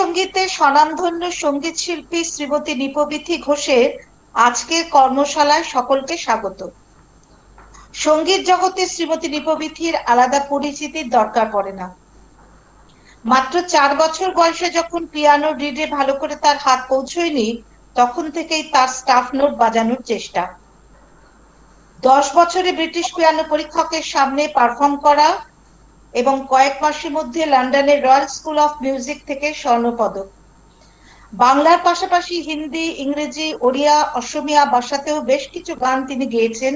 সঙ্গীতে স্বনামধন্য সঙ্গীত শিল্পী শ্রীমতী নিপবিথি ঘোষের আজকের কর্মশালায় সকলকে স্বাগত। সঙ্গীত জগতে শ্রীমতী নিপবিথির আলাদা পরিচিতির দরকার পড়ে না। মাত্র 4 বছর বয়সে যখন পিয়ানো রিডে ভালো করে তার হাত পৌঁছয়নি, তখন থেকেই তার স্টাফ নোট বাজানোর চেষ্টা। 10 বছরে ব্রিটিশ পিয়ানো পরীক্ষকের সামনে পারফর্ম করা এবং কয়েক মাসের মধ্যে লন্ডনের রয়্যাল স্কুল অফ মিউজিক থেকে স্বর্ণপদক। বাংলার পাশাপাশি হিন্দি, ইংরেজি, ওড়িয়া, অসমিয়া ভাষাতেও বেশ কিছু গান তিনি গেয়েছেন।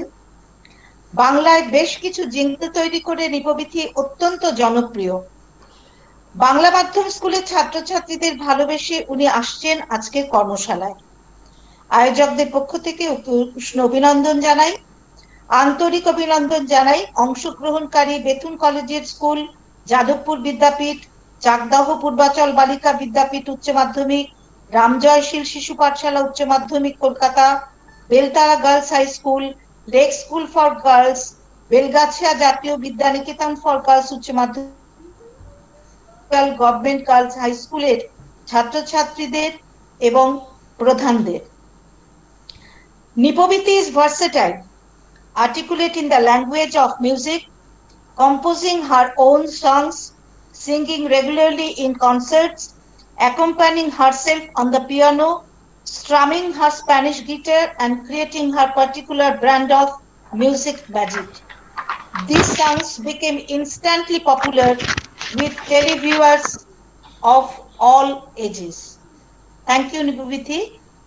বাংলায় বেশ কিছু জিঙ্গল তৈরি করে নিপবিথি অত্যন্ত জনপ্রিয়। বাংলা মাধ্যম স্কুলের ছাত্রছাত্রীদের ভালোবেসে উনি আসছেন আজকের কর্মশালায়। আয়োজকদের পক্ষ থেকে উষ্ণ অভিনন্দন জানাই, আন্তরিক অভিনন্দন জানাই অংশগ্রহণকারী বেথুন কলেজিয়েট স্কুল, যাদবপুর বিদ্যাপীঠ, চাকদাহ পূর্বাচল বালিকা বিদ্যাপীঠ উচ্চ মাধ্যমিক, রামজয়শীল শিশু পাঠশালা উচ্চ মাধ্যমিক Kolkata, Beltala girls high school, lake school for girls, Belgachhia জাতীয় বিদ্যানিকেতন ফর গার্লস উচ্চ মাধ্যমিক, গভর্নমেন্ট গার্লস হাই স্কুলের ছাত্রছাত্রীদের এবং প্রধানদের। নিপবিথি is versatile, articulate in the language of music, composing her own songs, singing regularly in concerts, accompanying herself on the piano, strumming her Spanish guitar, and creating her particular brand of music magic. These songs became instantly popular with televiewers of all ages. Thank you, Nipobiti.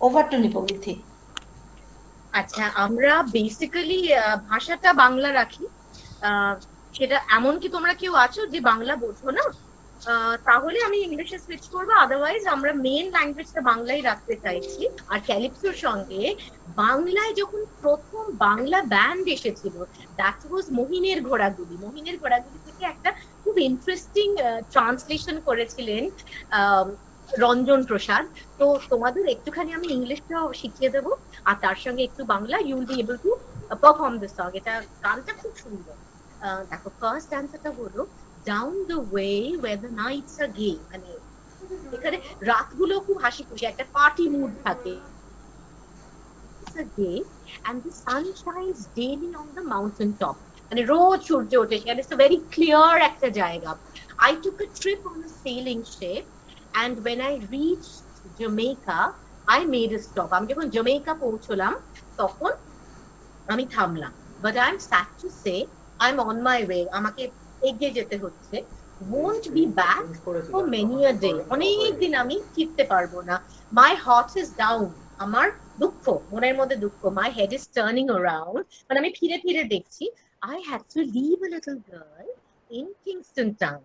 Over to Nipobiti. আচ্ছা, আমরা basically ভাষাটা বাংলা রাখি। সেটা এমনকি তোমরা কেউ আছো যে বাংলা বোঝো না, তাহলে আমি ইংলিশে সুইচ করবো, আদারওয়াইজ আমরা মেন ল্যাঙ্গুয়েজটা বাংলাই রাখতে চাইছি। আর ক্যালিপসোর সঙ্গে বাংলায় যখন প্রথম বাংলা ব্যান্ড এসেছিল, দ্যাট ওয়াজ মহিনের ঘোড়াগুলি। মহিনের ঘোড়াগুলি থেকে একটা খুব ইন্টারেস্টিং ট্রান্সলেশন করেছিলেন রঞ্জন প্রসাদ। তো তোমাদের একটুখানি আমি ইংলিশটা শিখিয়ে দেবো, আর তার সঙ্গে একটু Bangla, you will be able to perform this song. এটা গানটা খুব সুন্দর। দেখো, ফার্স্ট অ্যান্সারটা হলো down the way where the nights are gay. মানে এখানে রাতগুলো খুব হাসি খুশি, একটা পার্টি মুড থাকে। And the sun shines daily on the mountain top. মানে রোজ সূর্য ওঠে সেখানে, ইটস ভেরি ক্লিয়ার একটা জায়গা। I took a trip on a sailing ship and when I reached Jamaica I made a stop. আমি যখন জামেইকা পৌঁছলাম তখন আমি থামলাম। But I'm sad to say I'm on my way. আমাকে এগিয়ে যেতে হচ্ছে। Won't be back for many a day. অনেক দিন আমি ফিরতে পারবো না। My heart is down. আমার দুঃখ, মনের মধ্যে দুঃখ। My head is turning around. মানে আমি ফিরে ফিরে দেখছি। I had to leave a little girl in Kingston town.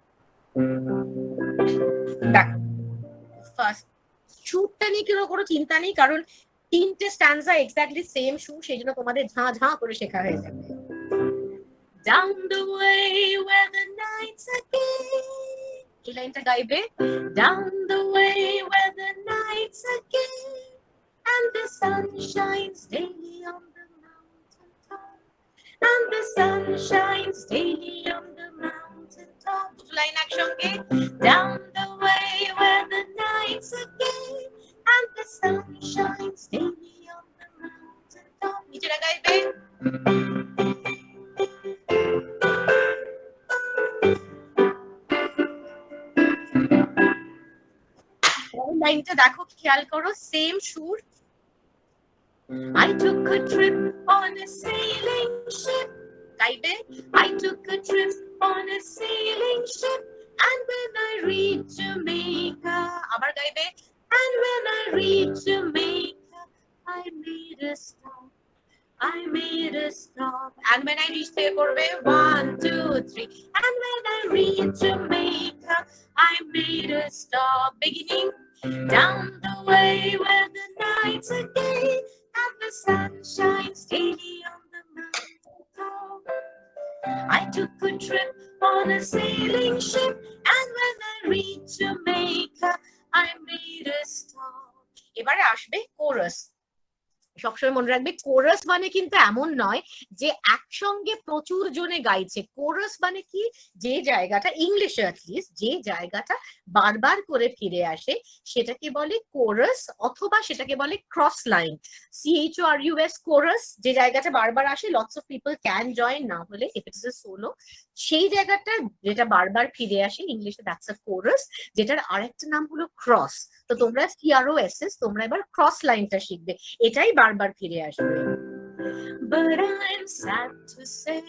First শুটটা নিয়ে কোনো চিন্তা নেই, কারণ তিনটে স্ট্যান্সা এক্স্যাক্টলি সেম সুর, সেই জন্য তোমাদের ঝাঁ ঝাঁ করে শেখা হয়ে যাবে। Down the way where the nights are gay. এই লাইনটা গাইবে। Down the way where the nights are gay and the sun shines daily on the mountain top. And the sun shines daily on the mountain top. Line একসঙ্গে। Down the way where the nights are gay and the sun shines daily on the mountain top. নিচেরা গাইবে। লাইনটা দেখো, খেয়াল করো, same সুর। I took a trip on a sailing ship. গাইবে। I took a trip on a sailing ship and when I reached Jamaica, আবার গাইবে। And when I reached Jamaica I made a stop. I made a stop. And when I reached there করবে 1 2 3. And when I reached Jamaica I made a stop. Beginning. Down the way where the nights are gay and the sun shines daily on the mountain top. I took a trip on a sailing ship and when I reached Jamaica I made a stop. এবারে আসবে chorus. সবসময় মনে রাখবে chorus মানে কিন্তু এমন নয় যে একসঙ্গে প্রচুর জনে গাইছে। কোরাস মানে কি, যে জায়গাটা ইংলিশে অ্যাটলিস্ট যে জায়গাটা বারবার করে ফিরে আসে সেটাকে বলে কোরাস, অথবা সেটাকে বলে ক্রস লাইন। CHORUS কোরাস, যে জায়গাটা বারবার আসে, lots of people can join, না হলে ইফ ইটস এ সোলো, সেই জায়গাটা যেটা বারবার ফিরে আসে ইংলিশে দ্যাটস আ কোরাস, যেটার আরেকটা নাম হলো ক্রস। তো তোমরা CROSS, তোমরা এবার ক্রস লাইনটা শিখবে, এটাই বারবার ফিরে আসবে। But I'm sad to say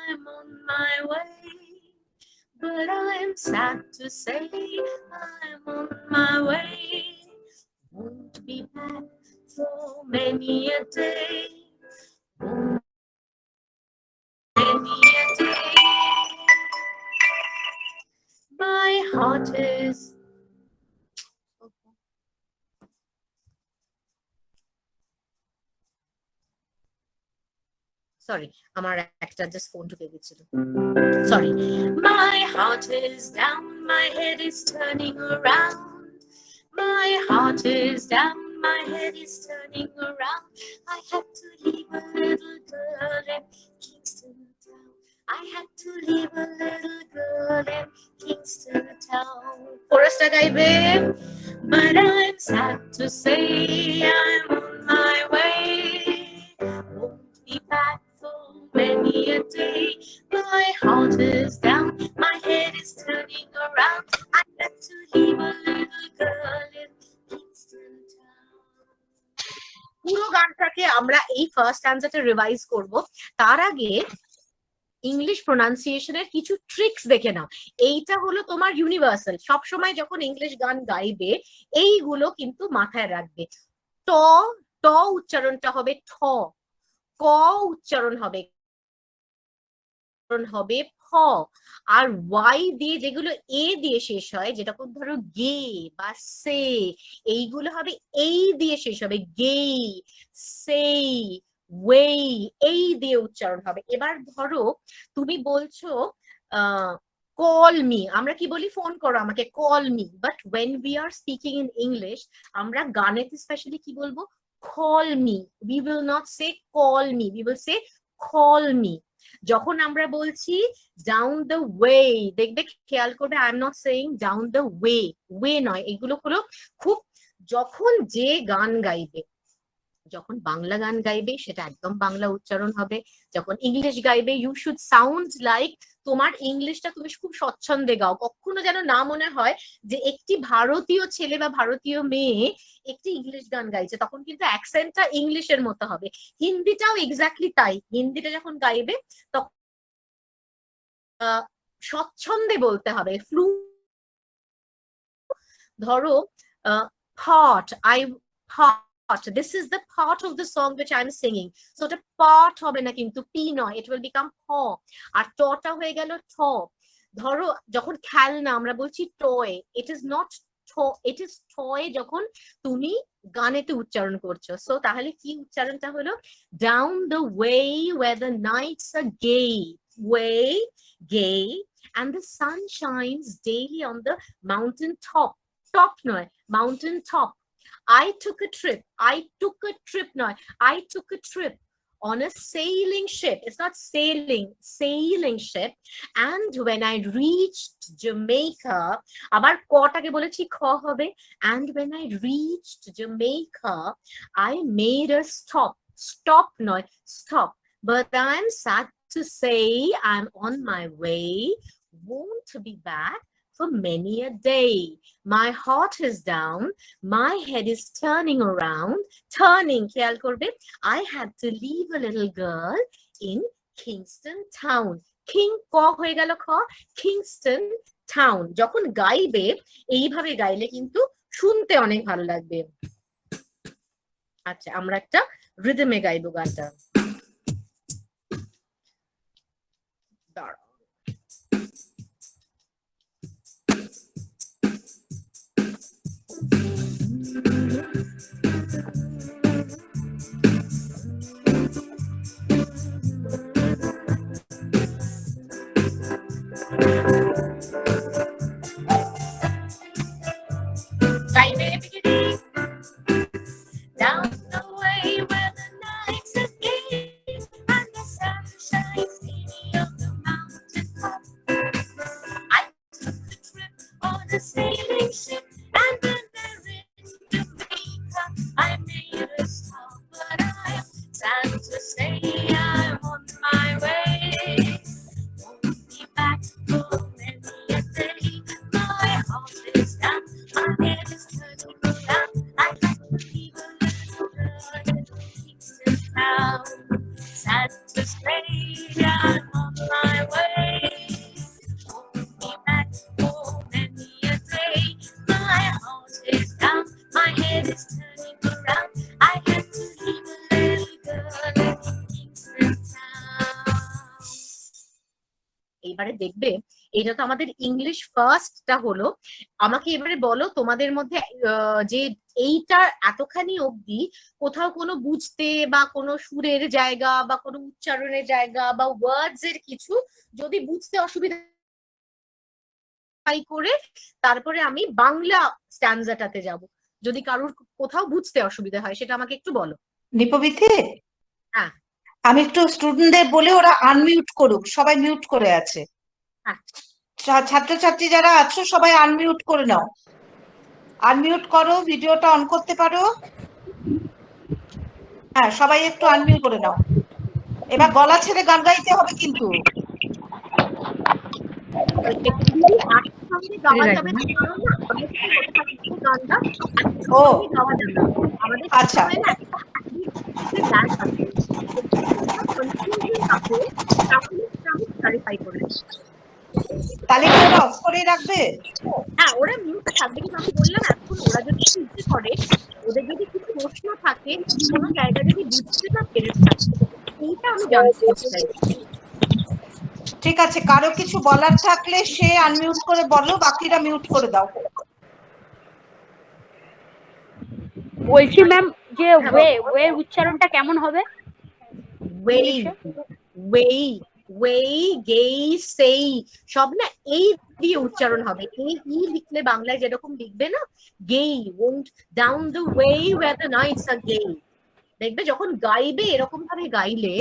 I'm on my way. But I'm sad to say I'm on my way. Won't be back for many a day. Many a day. My heart is sorry, আমার একটা just phone ঢুকে গেছিল, sorry. My heart is down, my head is turning around. My heart is down, my head is turning around. I had to leave a little girl in Kingston Town. I had to leave a little girl in Kingston Town. Chorusটা গাইবে। But I'm sad to say I'm on my way. Won't be back for many a day. My heart is down, my head is turning around. I had to leave a little girl in Kingston Town. পুরো গানটাকে আমরা এই first স্ট্যান্জাটা revise করব, তার আগে English প্রোনাউন্সিয়েশনের কিছু tricks দেখে নাও। এইটা হলো তোমার ইউনিভার্সাল, সবসময় যখন ইংলিশ গান গাইবে এইগুলো কিন্তু মাথায় রাখবে। ট ট উচ্চারণটা হবে ঠ, ক উচ্চারণ হবে হবে ফ, আর ওয়াই দিয়ে যেগুলো এ দিয়ে শেষ হয়, যেটা ধরো গে বা সে, এইগুলো হবে এই দিয়ে শেষ হবে, গেই, সেই, ওয়েই, এই দিয়ে উচ্চারণ হবে। এবার ধরো তুমি বলছো কল মি, আমরা কি বলি, ফোন করো আমাকে, call me, but when we are speaking in English আমরা গানেতে স্পেশালি কি বলবো, call me, we will not say call me, we will say call me. যখন আমরা বলছি ডাউন দ্য ওয়ে, দেখবে খেয়াল করবে I am not saying down the way, way নয়, এগুলো হলো খুব, যখন যে গান গাইবে, যখন বাংলা গান গাইবে সেটা একদম বাংলা উচ্চারণ হবে, যখন ইংলিশ গাইবে ইউ শুড সাউন্ড লাইক তোমার ইংলিশটা তুমি খুব স্বচ্ছন্দে গাও, কখনো যেন না মনে হয় যে একটি ভারতীয় ছেলে বা ভারতীয় মেয়ে একটি ইংলিশ গান গাইছে, তখন কিন্তু অ্যাকসেন্টটা ইংলিশের মতো হবে। হিন্দিটাও এক্স্যাক্টলি তাই, হিন্দিটা যখন গাইবে তখন স্বচ্ছন্দে বলতে হবে, ফ্লু, ধরো thought, I thought this is the part of the song which I'm singing, so the part হবে না কিন্তু p নয়, it will become হ, আর টটা হয়ে গেল ঠ। ধরো যখন খেলনা আমরা বলছি toy, it is not it is toy যখন তুমি গানেতে উচ্চারণ করছো, সো তাহলে কি উচ্চারণটা হলো, down the way where the nights are gay, way gay and the sun shines daily on the mountain top, top নয়, mountain top. I took a trip, I took a trip নয়, I took a trip on a sailing ship, it's not sailing, sailing ship, and when I reached Jamaica, আবার কটাকে বলেছি খ হবে, and when I reached Jamaica I made a stop, stop নয়, stop, but I'm sad to say I'm on my way, won't be back for many a day. My heart is down, my head is turning around, turning, খেয়াল করবে, I had to leave a little girl in Kingston Town. King ক হয়ে গেল খ, Kingston Town। যখন গাইবে এইভাবে গাইলে কিন্তু শুনতে অনেক ভালো লাগবে। আচ্ছা আমরা একটা রিদমে গাইবো গানটা, দাঁড়াও। Down the way is turning around. I had to leave a little girl in England town. এবারে দেখবে এটা তো আমাদের ইংলিশ ফার্স্টটা হলো। আমাকে এবারে বলো তোমাদের মধ্যে যে এইটার এতখানি অবধি কোথাও কোনো বুঝতে বা কোনো সুরের জায়গা বা কোনো উচ্চারণের জায়গা বা ওয়ার্ডস এর কিছু যদি বুঝতে অসুবিধা করে তারপরে আমি বাংলা স্ট্যান্ডাটাতে যাব, যদি কারোর কোথাও বুঝতে অসুবিধা হয় সেটা আমাকে একটু বলো। নিপবিথি, হ্যাঁ আমি একটু স্টুডেন্টদের বলে ওরা আনমিউট করুক, সবাই মিউট করে আছে। হ্যাঁ ছাত্রছাত্রী যারা আছো সবাই আনমিউট করে নাও, আনমিউট করো, ভিডিওটা অন করতে পারো। হ্যাঁ সবাই একটু আনমিউট করে নাও। এবার গলা ছেড়ে গান গাইতে হবে কিন্তু। একসঙ্গে গাওয়া যাবে না, কারণ না আমাদের সাথে হতে থাকে যে গানটা ও একসঙ্গে গাওয়া যাবে না, আমাদের আচ্ছা, সময় না একটা ব্যান্ড আছে, কনফিউশন থাকে, তাহলে সেটা আমি ক্লারিফাই করে দিচ্ছি। তাহলে কি ওরা অফ করে রাখবে? হ্যাঁ ওরা মিউটে থাকবে, কিন্তু আমি বললাম এখন ওরা যদি ইচ্ছে করে, ওদের যদি কিছু প্রশ্ন থাকে, কোনো জায়গা যদি বুঝতে না পেরে থাকে, এইটা আমি জানতে চাইছি। ঠিক আছে, কারো কিছু বলার থাকলে সে আনমিউট করে বলো, বাকিরা মিউট করে দাও। বলছি ম্যাম যে ওয়ে ওয়ে উচ্চারণটা কেমন হবে? ওয়েই ওয়েই ওয়েই গেই সেই সব না এই দিয়ে উচ্চারণ হবে। এই ই লিখলে বাংলায় যেরকম লিখবে না, gay won't down the way where the nights are gay, দেখবে যখন গাইবে এরকম ভাবে গাইলে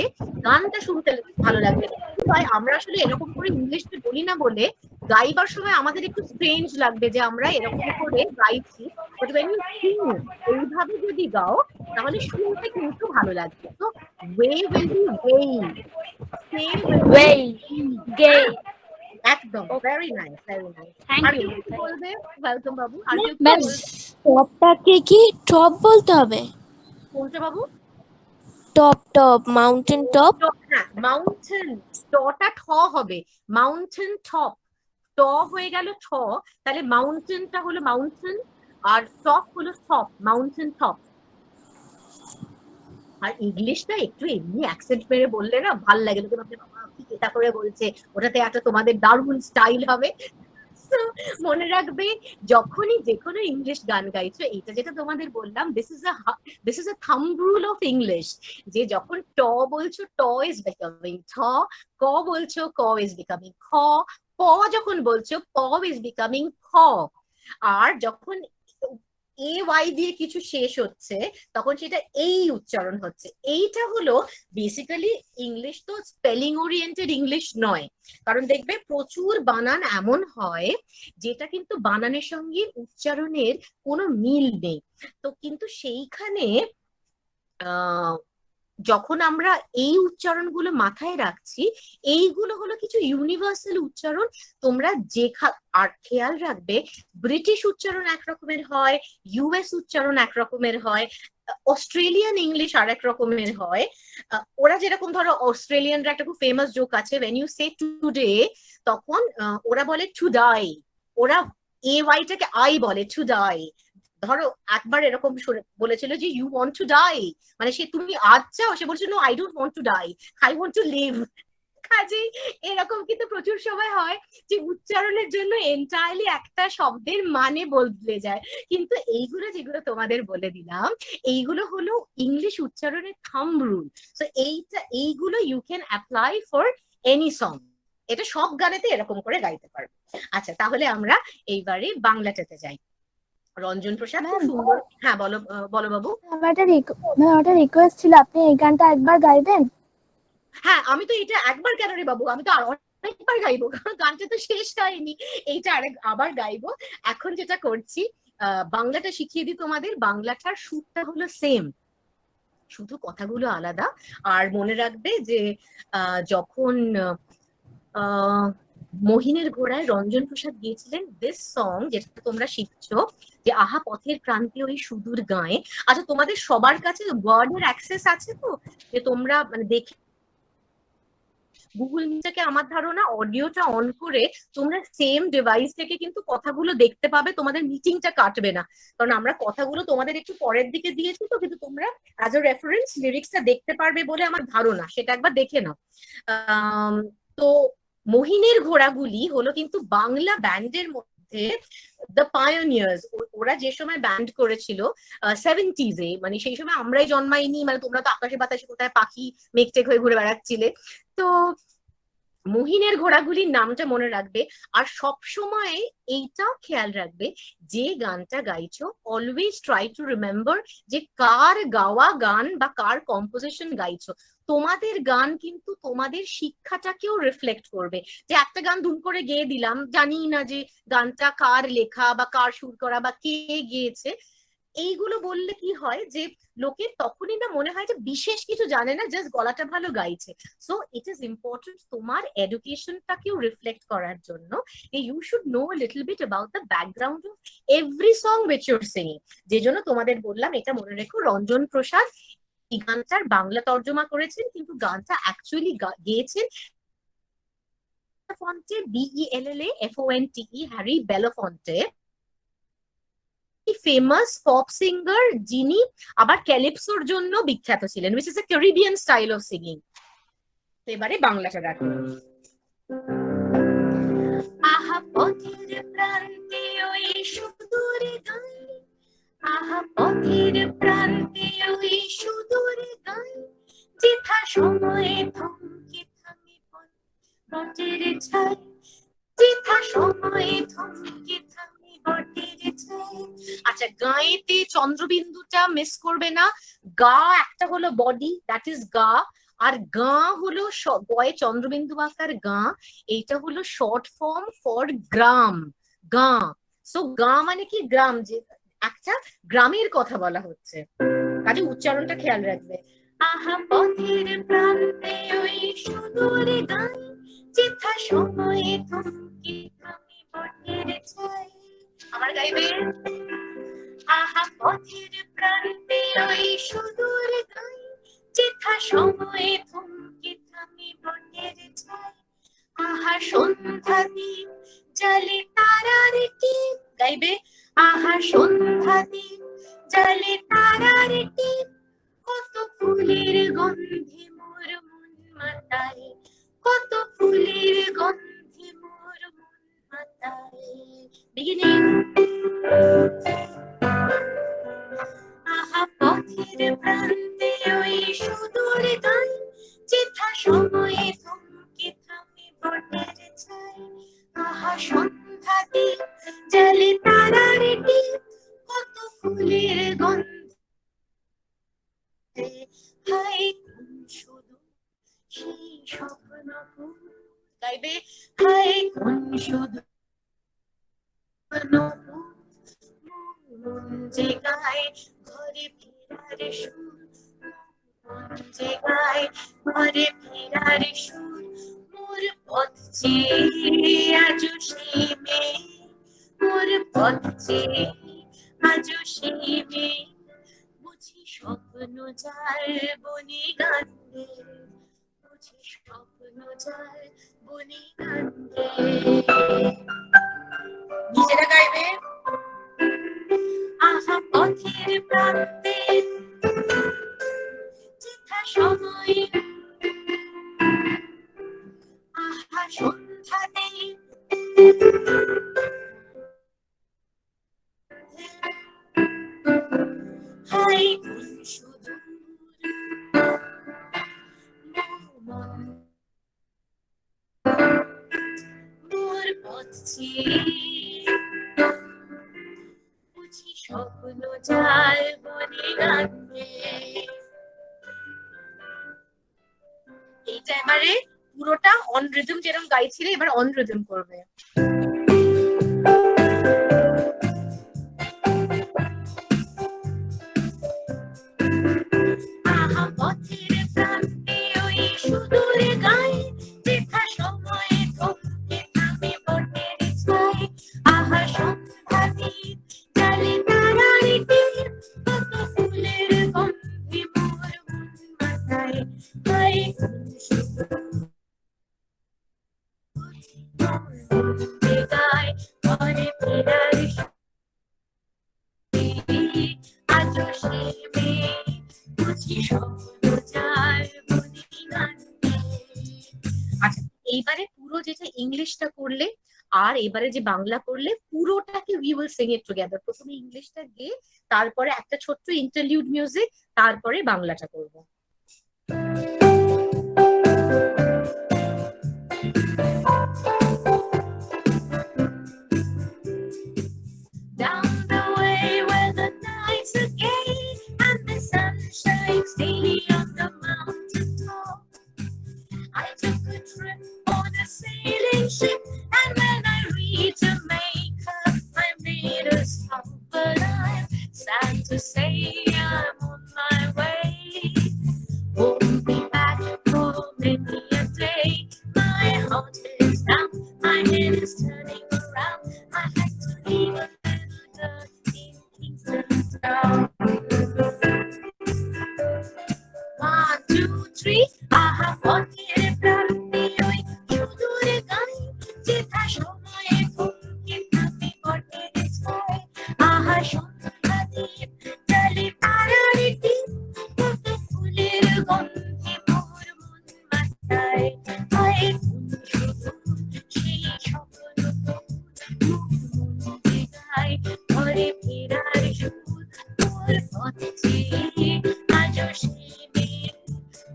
গানটা শুনতে ভালো লাগবে। তাই আমরা আসলে এরকম করে ইংলিশে বলি না বলে গাইবার সময় আমাদের একটু স্ট্রেঞ্জ লাগবে যে আমরা এরকম করে গাইছি, বাট when you sing এইভাবে যদি গাও তাহলে শুনতে কিন্তু ভালো লাগবে। তো way will be way, say will be way gay. একদম very nice very nice. Thank আর ইউ। কেউ কিছু বলবে? ওয়েলকাম বাবু। আর কেউ কিছু ম্যাম বলবে? টপটাকে কি টপ বলতে হবে? কোনটা বাবু? Top top mountain top. হ্যাঁ মাউন্টেন, টটা ঠ হবে, মাউন্টেন টপ, ট হয়ে গেল ছ, তাহলে মাউন্টেনটা হলো মাউন্টেন আর টপ হলো টপ, মাউন্টেন টপ। আর ইংলিশটা একটু এমনি অ্যাকসেন্ট মেরে বললে না ভাল লাগে, লোকে ভাববে বাবা কি এটা করে বলছে, ওটাতে একটা তোমাদের দারুণ স্টাইল হবে। So, মনে রাখবে যখনই যে কোনো ইংলিশ গান গাইছো, এইটা যেটা তোমাদের বললাম, this is a thumb rule of English, যে যখন ট বলছো ট ইজ বিকামিং ঠ, ক বলছো ক ইজ বিকামিং খ, প যখন বলছো প ইজ বিকামিং খ, আর যখন এ ওয়াই দিয়ে কিছু শেষ হচ্ছে তখন সেটা এই উচ্চারণ হচ্ছে। এইটা হলো বেসিক্যালি ইংলিশ তো স্পেলিং ওরিয়েন্টেড ইংলিশ নয়, কারণ দেখবে প্রচুর বানান এমন হয় যেটা কিন্তু বানানের সঙ্গে উচ্চারণের কোনো মিল নেই। তো কিন্তু সেইখানে যখন আমরা এই উচ্চারণগুলো মাথায় রাখছি, এইগুলো হলো কিছু ইউনিভার্সাল উচ্চারণ। তোমরা আর খেয়াল রাখবে ব্রিটিশ উচ্চারণ একরকমের হয়, ইউএস উচ্চারণ একরকমের হয়, অস্ট্রেলিয়ান ইংলিশ আর এক রকমের হয়। ওরা যেরকম ধরো অস্ট্রেলিয়ানরা একটা খুব ফেমাস জোক আছে, when you say টুডে তখন ওরা বলে টু ডাই, ওরা এ ওয়াইটাকে আই বলে টু ডাই। ধরো একবার এরকম বলেছিল যে ইউ ওয়ান্ট টু ডাই, মানে সে তুমি আজ চাও, সে বলছে no I don't want to die, I want to live. কাজেই এরকম কিন্তু প্রচুর সময় হয় যে উচ্চারণের জন্য এন্টায়ারলি একটা শব্দের মানে বদলে যায়। কিন্তু এইগুলো যেগুলো তোমাদের বলে দিলাম, এইগুলো হলো ইংলিশ উচ্চারণের থাম্ব রুল। সো এইগুলো you can apply for any song, এটা সব গানেতে এরকম করে গাইতে পারবে। আচ্ছা তাহলে আমরা এইবারে বাংলাটাতে যাই। রঞ্জন প্রসাদ খুব সুন্দর। হ্যাঁ বলো বলো বাবু। আমার একটা রিকোয়েস্ট ছিল, আপনি এই গানটা একবার গাইবেন? হ্যাঁ আমি তো এটা একবার কেন রে বাবু, আমি তো আর অনেকবার গাইবো, কারণ গানটা তো শেষ হয়নি, এইটা আবার গাইবো। এখন যেটা করছি বাংলাটা শিখিয়ে দিই তোমাদের। বাংলাটার সুরটা হলো সেম, শুধু কথাগুলো আলাদা। আর মনে রাখবে যে যখন মহিনের ঘোড়ায় রঞ্জন প্রসাদ গিয়েছিলেন দিস সং, যেটা তোমরা শিখছো, যে আহা পথের প্রান্তে ওই সুদূর গায়ে। আচ্ছা তোমাদের সবার কাছে ওয়ার্ডের অ্যাক্সেস আছে তো, যে তোমরা মানে দেখে গুগল মিটটাকে আমার ধারণা অডিওটা অন করে তোমরা সেম ডিভাইস থেকে কিন্তু কথাগুলো দেখতে পাবে, তোমাদের মিটিংটা কাটবে না। কারণ আমরা কথাগুলো তোমাদের একটু পরের দিকে দিয়েছি তো, কিন্তু তোমরা অ্যাজ আ রেফারেন্স লিরিক্সটা দেখতে পারবে বলে আমার ধারণা, সেটা একবার দেখে নাও। তো মহিনের ঘোড়াগুলি হলো কিন্তু বাংলা ব্যান্ডের মধ্যে দ্য পায়োনিয়ার্স। ওরা যে সময় ব্যান্ড করেছিল 70s, মানে সেই সময় আমরাই জন্মাইনি, মানে তোমরা তো আকাশে বাতাসে কোথায় পাখি মেঘটেক হয়ে ঘুরে বেড়াচ্ছিলে। তো মহিনের ঘোড়াগুলির নামটা মনে রাখবে, আর সব সময় এইটা খেয়াল রাখবে যে গানটা গাইছো অলওয়েজ ট্রাই টু রিমেম্বার যে কার গাওয়া গান বা কার কম্পোজিশন গাইছো। তোমাদের গান কিন্তু তোমাদের শিক্ষাটাকেও রিফ্লেক্ট করবে। যে একটা গান ধুম করে গেয়ে দিলাম, জানি না যে গানটা কার লেখা বা কার সুর করা বা কে গেয়েছে, এইগুলো বললে কি হয় যে লোকের তখনই না মনে হয় যে বিশেষ কিছু জানে না, জাস্ট গলাটা ভালো গাইছে। সো ইট ইজ ইম্পর্টেন্ট তোমার এডুকেশনটাকেও রিফ্লেক্ট করার জন্য you should know little bit about the background of every song which you're singing. যে জন্য তোমাদের বললাম এটা মনে রেখো, রঞ্জন প্রসাদ এই গানটার বাংলা তর্জমা করেছেন, কিন্তু গানটা অ্যাকচুয়ালি গেয়েছেন ফন্টে, BELLAFONTE, Harry Belafonte, famous pop singer যিনি আবার ক্যালিপসোর জন্য বিখ্যাত ছিলেন, which is a Caribbean style of singing। এবারে বাংলাটা দেখো। আহা পথের প্রান্তে ওই সুদূর গান, আহা পথের প্রান্তে ওই সুদূর গান, যেথা সময়ে থমকে থামে বটের ছাই, যেথা সময়ে থমকে থামে বটের ছাই। আচ্ছা, গায়েতে চন্দ্রবিন্দুটা মিস করবে না। গা একটা হলো বডি, দ্যাট ইজ গা, আর গা হলো গয়ে চন্দ্রবিন্দু আকার গা, এইটা হলো শর্ট ফর্ম ফর গ্রাম, গা। সো গা মানে কি গ্রাম, যে একটা গ্রামের কথা বলা হচ্ছে, কাজে উচ্চারণটা খেয়াল রাখবে। আহা পথের প্রান্তে ওই সুদূর গান, যেথা সময়ে থমকে থামে বটের ছাই। আমার গাইবে। আহা পথের প্রান্তে ওই সুদূর গান, যেথা সময়ে থমকে থামে বটের ছাই। আহা সন্ধ্যা দ্বীপ জলে তারার টিপ, গাইবে। আহা সন্ধ্যা দ্বীপ জলে তারার টিপ, কত ফুলের গন্ধে মোর মন মাতায়, কত ফুলের গন্ধে মোর মন মাতায়। বিগিনিং। আহা পথের প্রান্তে ওই সুদূর গান, যেথা সময়ে থমকে থামে বটের ছাই। আহা সন্ধ্যা দ্বীপ জলে তারার টিপ, কত ফুলের গন্ধে, হায় কোন শুধু সেই স্বপ্নপুর, গাইবে। হায় কোন শুধু মন যে গায় ঘরে ফেরার সুর, মন যে গায় ঘরে ফেরার সুর, মোর পথ চেয়ে আজও সেই মেয়ে, মোর পথ চেয়ে আজও সেই মেয়ে, বুঝি স্বপ্ন যার বনে গান্ধে, বুঝি স্বপ্ন যার বনে গান্ধে। নিজেরা গাইবে। আহা পথের প্রান্তে যেথা সময়ে, আহা সন্ধ্যাতে হাই কোন সুদূর মোর পথ চেয়ে, বুঝি স্বপ্ন যার বনে গান্ধে। এইটা এবারে পুরোটা অন রিদম, যেরকম গাইছিলে এবার অন রিদম করবে। আহা পথের প্রান্তে ওই সুদূর গান, যেথা সময়ে থমকে থামে বটের ছাই। আহা সন্ধ্যা দ্বীপ জলে তারার টিপ, কত ফুলের গন্ধে মোর মন মাতায়, হায় কোন সুদূর আচ্ছা, এইবারে পুরো যেটা ইংলিশটা করলে আর এবারে যে বাংলা করলে পুরোটাকে we will sing it together. প্রথমে ইংলিশটা গিয়ে তারপরে একটা ছোট্ট ইন্টারলিউড মিউজিক, তারপরে বাংলাটা করবো। Down the way where the nights are gay and the sun shines daily on the mountain top, I took a trip on a sailing ship, and when I reached Jamaica, I made a stop. But I'm sad to say I'm on my way. Won't be back for many a day. My heart is down, my head is turning around. I had to leave a little girl in Kingston Town. 1, 2, 3, আহা পথের প্রান্তে ওই সুদূরে গান যেথা সময়ে থমকে থাকে বটের ছায়। আহা সন্ধ্যা দ্বীপ জলে তারার টিপ, কত ফুলের গন্ধে মোর মন মাতায়। হায় কোন সুদূর সেই স্বপ্ন মুখ মনকে গায়, ঘরে ফেরার সুর মোর পথে চেয়ে আজও সেই মেয়ে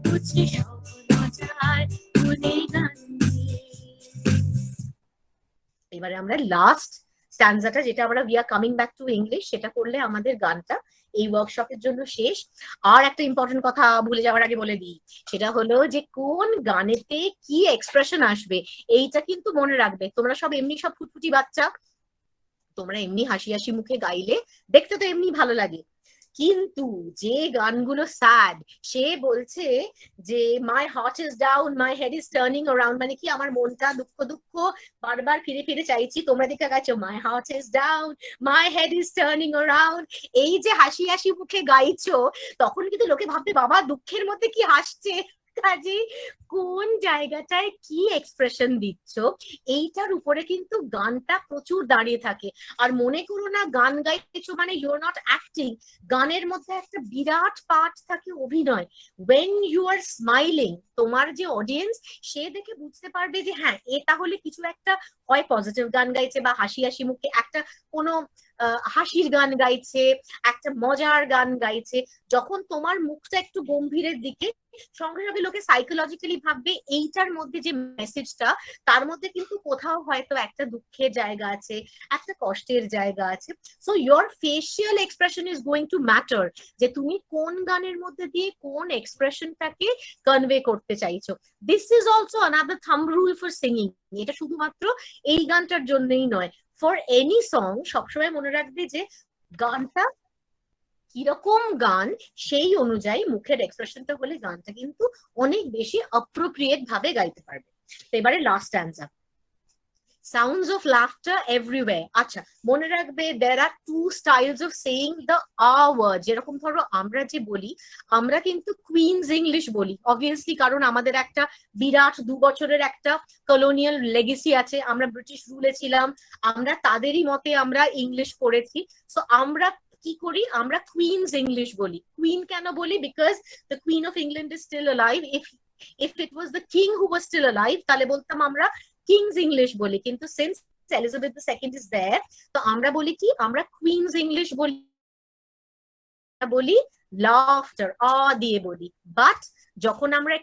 বুঝি স্বপ্ন যায় মনে গান দিয়ে। এবারে আমরা লাস্ট স্ট্যান্জাটা, যেটা আমরা we are coming back to English, সেটা করলে আমাদের গানটা এই ওয়ার্কশপের জন্য শেষ। আর একটা ইম্পর্টেন্ট কথা ভুলে যাওয়ার আগে বলে দিই, সেটা হলো যে কোন গানেতে কি এক্সপ্রেশন আসবে এইটা কিন্তু মনে রাখবে। তোমরা সব এমনি সব ফুটফুটি বাচ্চা, তোমরা এমনি হাসি হাসি মুখে গাইলে দেখতে তো এমনি ভালো লাগে, কিন্তু যে গানগুলো স্যাড, সে বলছে যে মাই heart is down, my head is turning around, মানে কি আমার মনটা দুঃখ দুঃখ বারবার ফিরে ফিরে চাইছি। তোমরা দেখে গাইছো my heart is down, my head is turning around, এই যে হাসি হাসি মুখে গাইছো, তখন কিন্তু লোকে ভাববে বাবা দুঃখের মধ্যে কি হাসছে। কাজে কোন জায়গাটায় কি এক্সপ্রেশন দিচ্ছ এইটার উপরে কিন্তু গানটা প্রচুর দাঁড়িয়ে থাকে। আর মনে করো না গান গাইছো মানে ইউ আর নট অ্যাক্টিং, গানের মধ্যে একটা বিরাট পার্ট থাকে অভিনয়। ওয়েন ইউ আর স্মাইলিং, তোমার যে অডিয়েন্স সে দেখে বুঝতে পারবে যে হ্যাঁ এ তাহলে কিছু একটা হয় পজিটিভ গান গাইছে, বা হাসি হাসি মুখে একটা কোনো হাসির গান গাইছে, একটা মজার গান গাইছে। যখন তোমার মুখটা একটু গম্ভীরের দিকে, সঙ্গে সঙ্গে লোকে সাইকোলজিক্যালি ভাববে এইটার মধ্যে যে মেসেজটা, তার মধ্যে কিন্তু কোথাও হয়তো একটা দুঃখের জায়গা আছে, একটা কষ্টের জায়গা আছে। So your facial expression is going two matter, যে তুমি কোন গানের মধ্যে দিয়ে কোন এক্সপ্রেশনটাকে কনভে করতে চাইছো। This is also another thumb rule for singing. এটা শুধুমাত্র এই গানটার জন্যই নয়, ফর এনি সং সবসময় মনে রাখবে যে গানটা কিরকম গান, সেই অনুযায়ী মুখের এক্সপ্রেশনটা হলে গানটা কিন্তু অনেক বেশি অ্যাপ্রোপ্রিয়েট ভাবে গাইতে পারবে। তো এবারে last answer, sounds of laughter everywhere. আচ্ছা মনে রাখবে there are two styles of saying the R word। যেরকম ধরো আমরা যে বলি, আমরা কিন্তু কুইন্স ইংলিশ বলি অবভিয়াসলি, কারণ আমাদের একটা বিরাট 2 বছরের একটা কলোনিয়াল লেগেসি আছে, আমরা ব্রিটিশ রুলে ছিলাম, আমরা তাদেরই মতে আমরা ইংলিশ পড়েছি। সো আমরা কি করি, আমরা কুইন্স ইংলিশ বলি। কুইন কেন বলি? Because the queen of England is still alive. if it was the king who was still alive, তাহলে বলতাম আমরা কিংস ইংলিশ বলি, কিন্তু since Elizabeth II is there, তো আমরা বলি কি, আমরা কুইন্স ইংলিশ বলি লাফটার দিয়ে বলি। বাট যখন আমরা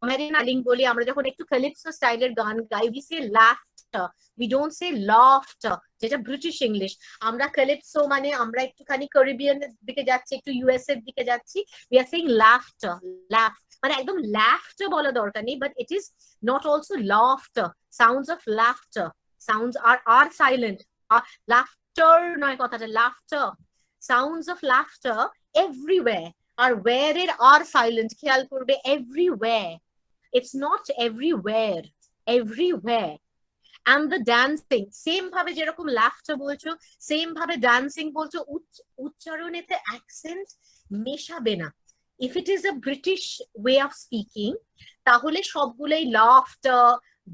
আমেরিকান বলি, আমরা যখন একটু ক্যালিপসো স্টাইলের গান গাই, we say laughter, we don't say laughter, যেটা ব্রিটিশ ইংলিশ। আমরা ক্যালিপসো মানে আমরা একটুখানি ক্যারিবিয়ানের দিকে যাচ্ছি, একটু ইউএস এর দিকে যাচ্ছি, we are saying laughter, laugh মানে একদম laughter বলা দরকার নেই, but it is not also laughter, sounds of laughter, sounds are silent, laughter নয় কথাটা, laughter, sounds of laughter everywhere, R where এর are silent, খেয়াল করবে, everywhere, it's not everywhere, everywhere. And the dancing, same ভাবে যেরকম laughter বলছো, same ভাবে dancing বলছো, উচ্চারণেতে accent মেশাবে না। If it is a British way of speaking, তাহলে সবগুলোই laughter,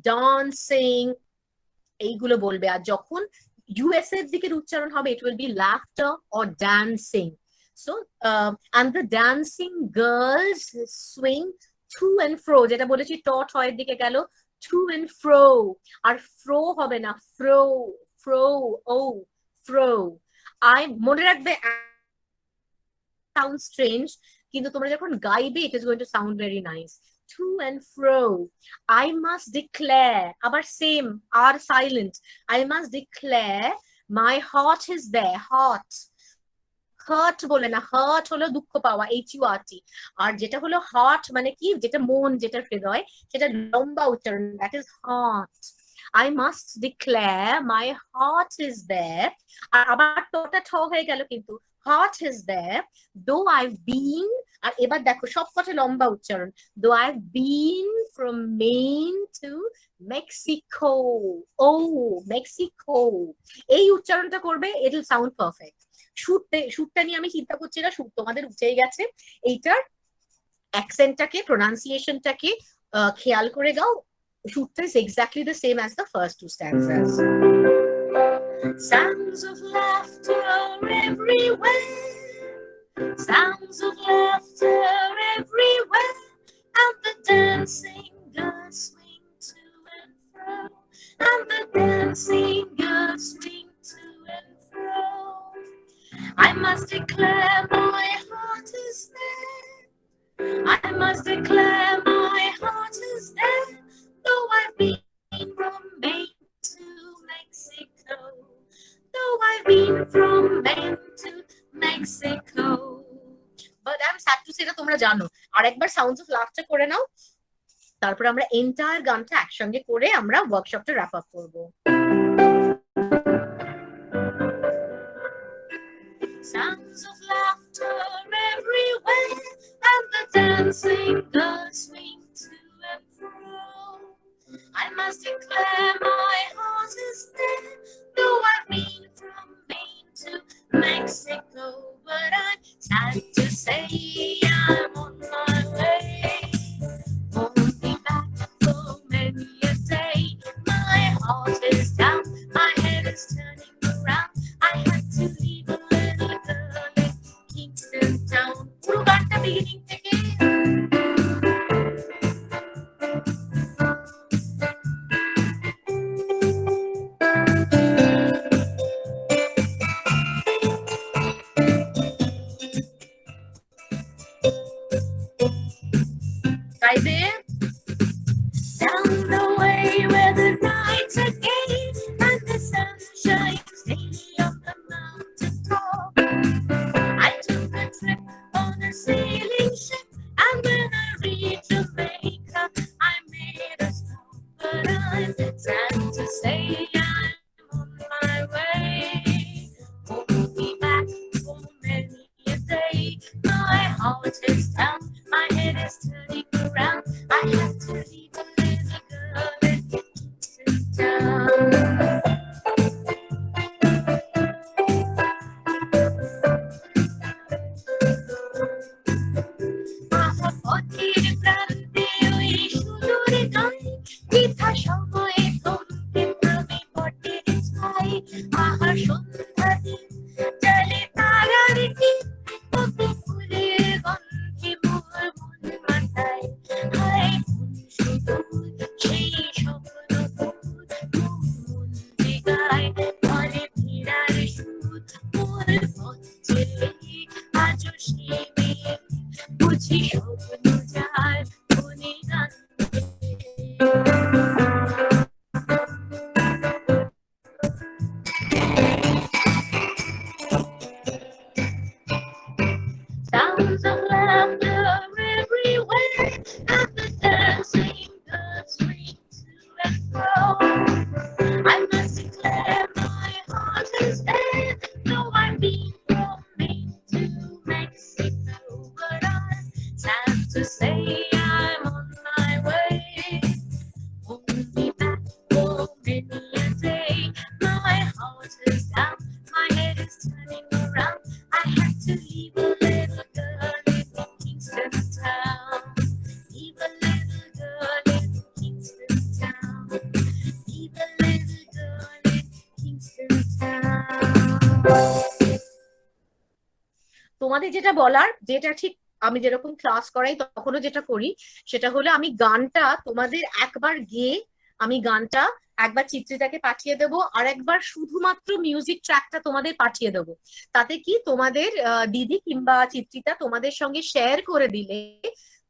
dancing এইগুলো বলবে। আর যখন ইউএস এর দিকের উচ্চারণ হবে, it will be laughter or dancing. So and the dancing girls swing to and fro, যেটা বলেছি ট ঠয়ের দিকে গেল, to and fro, R fro হবে না, fro, fro, ও fro. মনে রাখবে sound strange, কিন্তু তোমরা যখন গাইবে it is going to sound very nice. To and fro. I must declare, আবার same, are silent. I must declare my heart is there. Heart. Heart বলে না, হার্ট হলো দুঃখ পাওয়া, HURT, আর যেটা হলো হার্ট মানে কি, যেটা মন, যেটা হৃদয়, সেটা লম্বা উচ্চারণ, that is heart. I must declare my heart is there. আর আবার টোটা ঠ হয়ে গেল, কিন্তু heart is there, though I've been, আর এবার দেখো সব কটা লম্বা উচ্চারণ, though I've been from Maine to Mexico. Oh, Mexico. এই উচ্চারণটা করবে, it will sound perfect. শুটটা নিয়ে আমি চিন্তা করছি না, শুট তোমাদের উঠেই গেছে। এইটার অ্যাকসেন্টটাকে, প্রোনাউন্সিয়েশনটাকে খেয়াল করে গাও। শুটটা is exactly the same as the first two stanzas. Sounds of laughter everywhere, sounds of laughter everywhere, and the dancing girls swing to and fro, and the dancing girls swing to and fro. I must declare my heart is there. I must declare my heart is there. Though I've been from Maine to Mexico. Though I've been from Maine to Mexico. But I'm sad to say that তোমরা জানো। আর একবার Sounds of Laughter করে নাও। তারপর আমরা entire গানটা একসঙ্গে করে আমরা ওয়ার্কশপটা র‍্যাপ আপ করব। Sounds of laughter everywhere, and the dancing girls swing to and fro. I must declare my heart is there, though I've been from Maine to Mexico. But I'm sad to say I'm on my way. Won't be back for many a day. My heart is down, my head is turning around. I had to leave a little girl in Kingston town. পুরো গানটা beginning থেকে। গাইবে। Down the way where the nights are gay and the sun shines daily on the mountain top. I took a trip on a sailing ship, and when I reached Jamaica, I made a stop. But I'm sad to say I'm on my way. Won't be back for many a day. My heart is down, my head is turning around. I have to leave a little girl in Kingston town. পথের প্রান্তে ওই সুদূরে গায়, বৃথা সময়ে থমকে আমি বটের ছায়। আহা সন্ধ্যা দিন জলে তারার টিপ, কপি ফুলের গন্ধে মোর মন মাতায়। হায় কোন সুদূর সেই স্বপ্ন দূর, মন বেগায় ঘরে ফেরার সুর। মোর পথ চেয়ে আজও সে মেয়ে, বুঝি স্বপ্ন যার মনে গান। Sounds of laughter everywhere, and the dancing girls swing to and fro. I must declare my heart is there, though I've been from Maine to Mexico. But I'm sad to say I'm on my way. Won't be back for many a day. My heart is down, my head is turning around. I had to leave a little girl in Kingston town. Leave a little girl in Kingston town. Leave a little girl in Kingston town. তোমাদের যেটা বলার, যেটা ঠিক আমি যেরকম class করাই তখনও যেটা করি, সেটা হলো আমি গানটা তোমাদের একবার গেয়ে আমি গানটা একবার চিত্রিতাকে পাঠিয়ে দেবো, আর একবার শুধুমাত্র মিউজিক ট্র্যাকটা তোমাদের পাঠিয়ে দেবো। তাতে কি তোমাদের দিদি কিংবা চিত্রিতা তোমাদের সঙ্গে শেয়ার করে দিলে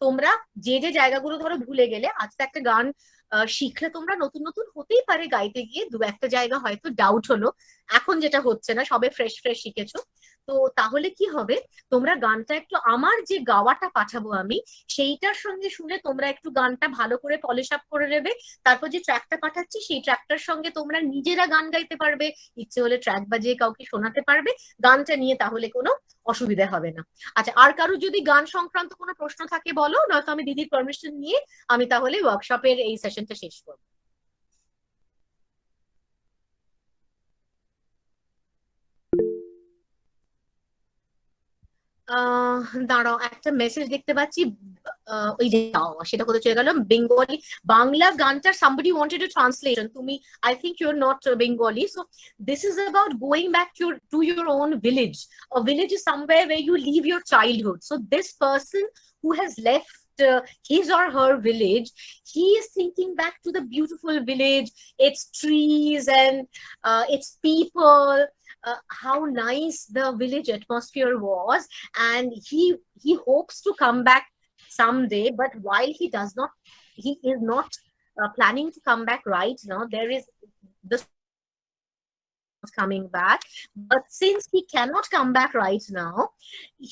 তোমরা যে যে জায়গাগুলো ধরো ভুলে গেলে, আজ তো একটা গান শিখলে তোমরা নতুন নতুন হতেই পারে গাইতে গিয়ে দু একটা জায়গা হয়তো ডাউট হলো, এখন যেটা হচ্ছে না, সবে ফ্রেশ ফ্রেশ শিখেছো। তো তাহলে কি হবে, তোমরা গানটা একটু আমার যে গাওয়াটা পাঠাবো আমি সেইটার সঙ্গে শুনে তোমরা একটু গানটা ভালো করে পলিশ আপ করে নেবে। তারপর যে ট্র্যাকটা পাঠাচ্ছি সেই ট্র্যাকটার সঙ্গে তোমরা নিজেরা গান গাইতে পারবে, ইচ্ছে হলে ট্র্যাক বাজিয়ে কাউকে শোনাতে পারবে গানটা নিয়ে, তাহলে কোনো অসুবিধা হবে না। আচ্ছা, আর কারো যদি গান সংক্রান্ত কোনো প্রশ্ন থাকে বলো, নয়তো আমি দিদির পারমিশন নিয়ে আমি তাহলে ওয়ার্কশপের এই সেশনটা শেষ করবো। দাঁড়াও, একটা মেসেজ দেখতে পাচ্ছি। ওই যে সেটা কোথায় চলে গেল, বেঙ্গলি বাংলা গানটার somebody wanted a translation, তুমি I think you're not Bengali, so this is about going back to your own village. A village is somewhere where you leave your childhood, so this person who has left his or her village, he is thinking back to the beautiful village, its trees and its people, how nice the village atmosphere was, and he hopes to come back someday. But while he is not planning to come back right now, there is the coming back, but since he cannot come back right now,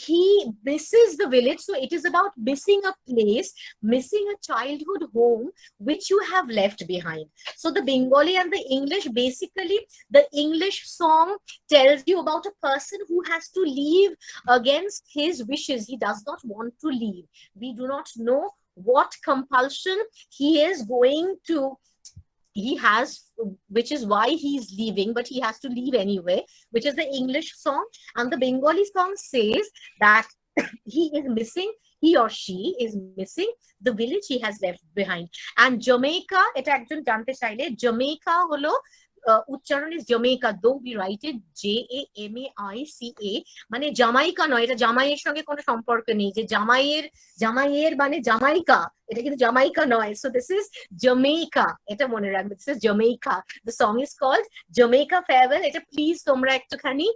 he misses the village. So it is about missing a place, missing a childhood home which you have left behind. So the Bengali and the English, basically the English song tells you about a person who has to leave against his wishes. He does not want to leave. We do not know what compulsion he is going to, he has, which is why he's leaving, but he has to leave anyway, which is the English song. And the Bengali song says that he is missing, he or she is missing the village he has left behind. And Jamaica, এটা একজন জানতে চাইলে, Jamaica হলো উচ্চারণ is Jamaica, though we write it Jamaica, মানে Jamaica নয়, এটা জামাইয়ের সঙ্গে কোনো সম্পর্ক নেই, যে জামাইয়ের মানে জামাইকা, এটা কিন্তু জামাইকা নয়। So this is Jamaica, এটা মনে রাখবে, this is Jamaica. The song is called Jamaica Farewell. এটা প্লিজ তোমরা একটুখানি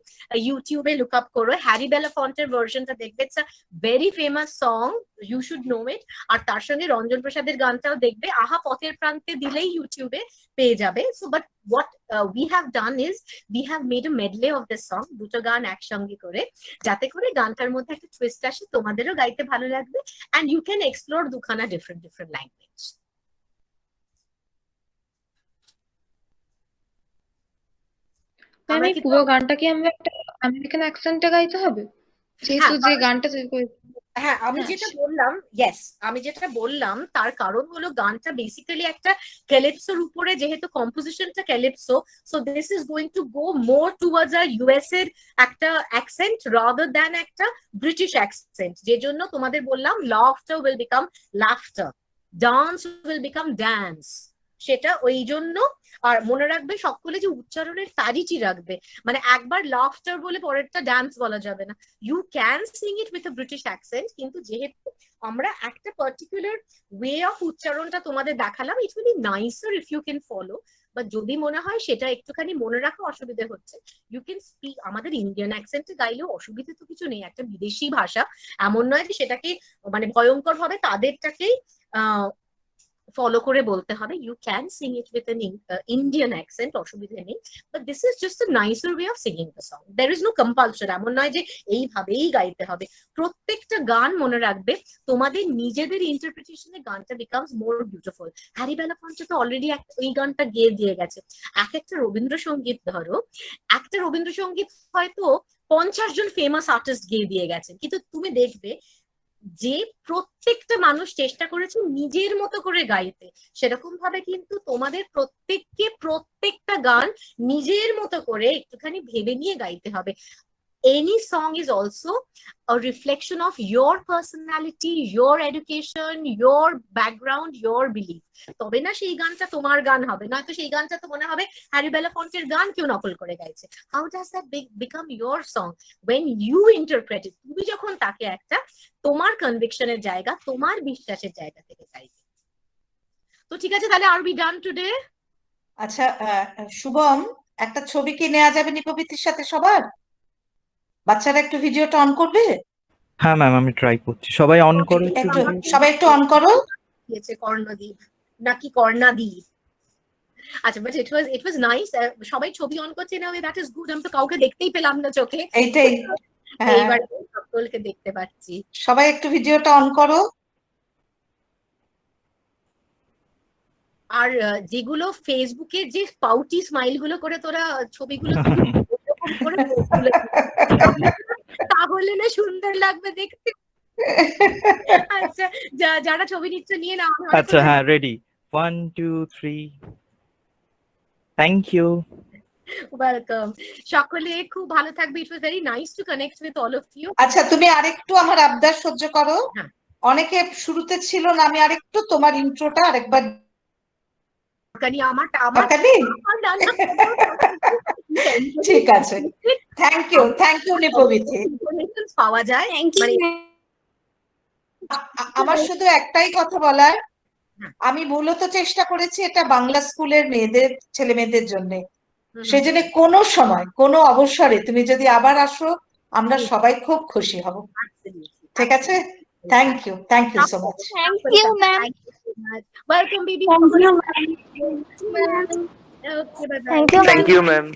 ইউটিউবে লুক আপ করো, হ্যারি বেলাফন্টের ভার্সনটা দেখবে, it's a very famous song, you should know it. আর তার সঙ্গে রঞ্জন প্রসাদের গানটাও দেখবে, আহা পথের প্রান্তে দিলেই ইউটিউবে পেয়ে যাবে। So but what we have done is we have made a medley of this song, দুটো গান একসঙ্গে করে, যাতে করে গানটার মধ্যে একটা টুইস্ট আসে, তোমাদেরও গাইতে ভালো লাগবে, and you can explore দুখানা different language. এই পুরো গানটা কি আমরা একটা আমেরিকান অ্যাকসেন্টে গাইতে হবে, যেহেতু যে গানটা হ্যাঁ, আমি যেটা বললাম, ইয়েস, আমি যেটা বললাম তার কারণ হলো গানটা বেসিক্যালি একটা ক্যালিপসোর উপরে, যেহেতু কম্পোজিশনটা calypso, so this is going to go more towards a US এর একটা অ্যাকসেন্ট রাদার দ্যান একটা ব্রিটিশ অ্যাকসেন্ট, যে জন্য তোমাদের বললাম laughter will become laughter, dance will become dance, সেটা ওই জন্য। আর মনে রাখবে সকলে যে উচ্চারণের তারিচই রাখবে, মানে একবার লাফটার বলে পরেরটা ডান্স বলা যাবে না, you can sing it with a British accent, কিন্তু যেহেতু আমরা একটা পার্টিকুলার ওয়ে অফ উচ্চারণটা তোমাদের দেখালাম, it will be nicer if you can follow, বা যদি মনে হয় সেটা একটুখানি মনে রাখা অসুবিধা হচ্ছে, ইউ ক্যান স্পিক, আমাদের ইন্ডিয়ান অ্যাকসেন্টে গাইলেও অসুবিধা তো কিছু নেই, একটা বিদেশি ভাষা, এমন নয় যে সেটাকে মানে ভয়ঙ্কর ভাবে তাদেরটাকেই ফলো করে বলতে হবে, you can sing it with an Indian accent, অসুবিধা নেই, but this is just a nicer way of singing the song, there is no compulsion, এমন নয় যে এইভাবেই গাইতে হবে। প্রত্যেকটা গান মনে রাখবে তোমাদের নিজেদের ইন্টারপ্রিটেশনে গানটা বিকামস মোর বিউটিফুল। হ্যারি বেলাফন্টে তো অলরেডি ওই গানটা গেয়ে দিয়ে গেছে। এক একটা রবীন্দ্রসঙ্গীত ধরো, একটা রবীন্দ্রসঙ্গীত হয়তো 50 জন ফেমাস আর্টিস্ট গেয়ে দিয়ে গেছেন, কিন্তু তুমি দেখবে যে প্রত্যেকটা মানুষ চেষ্টা করেছে নিজের মতো করে গাইতে, সেরকম ভাবে কিন্তু তোমাদের প্রত্যেককে প্রত্যেকটা গান নিজের মতো করে একটুখানি ভেবে নিয়ে গাইতে হবে। any song is also a reflection of your personality, your education, your background, your belief. তবে না সেই গানটা তোমার গান হবে, নয়তো সেই গানটা তো মনে হবে হ্যারি বেলাফন্টের গান কেউ নকল করে গাইছে। How does that become your song when you interpret it? তুমি যখন তাকে একটা তোমার কনভিকশনের জায়গা, তোমার বিশ্বাসের জায়গা থেকে গাইবে। তো ঠিক আছে, তাহলে আর বি ডান টুডে? আচ্ছা শুভম, একটা ছবি কি নেওয়া যাবে নিপবিতির সাথে সবার? বাচ্চারা একটু ভিডিওটা অন করবে? হ্যাঁ ম্যাম, আমি ট্রাই করছি। সবাই অন করো একটু একটু video। সবাই একটু অন করো। দিয়েছে কর্ণদ্বীপ নাকি কর্ণাদ্বীপ? আচ্ছা, বাট ইট ওয়াজ নাইস। সবাই ছবি অন করছে না, দ্যাট ইজ গুড। আমি তো কাউকে দেখতেই পেলাম না চোখে, এইটাই, হ্যাঁ এইবার সকলকে দেখতে পাচ্ছি। সবাই একটু ভিডিওটা অন করো। আর যেগুলো ফেসবুকে যে পাউটি স্মাইল গুলো করে তোরা ছবিগুলো করে তাহলে না সুন্দর লাগবে দেখতে। আচ্ছা, যারা ছবি নিচ্ছে নিয়ে নাও। আচ্ছা হ্যাঁ, রেডি, 1 2 3। Thank you. ওয়েলকাম। সকলে খুব ভালো থাকবে। It was very nice to connect with all of you. আচ্ছা, তুমি আরেকটু আমার আবদার সহ্য করো। হ্যাঁ। অনেকে শুরুতে ছিল না, আমি আরেকটু তোমার ইন্ট্রোটা আরেকবার। ঠিক আছে, থ্যাংক ইউ নিপবিতি। পাওয়া যায় মানে আমার শুধু একটাই কথা বলার, আমি মূলত চেষ্টা করেছি এটা বাংলা স্কুলের মেয়েদের, ছেলে মেয়েদের জন্য। সেজন্য কোনো সময় কোনো অবসরে তুমি যদি আবার আসো, আমরা সবাই খুব খুশি হব। ঠিক আছে, thank you so much. Thank you, ma'am. Welcome baby. Thank you, ma'am. Okay, bye bye. Thank you, ma'am. Thank you, ma'am.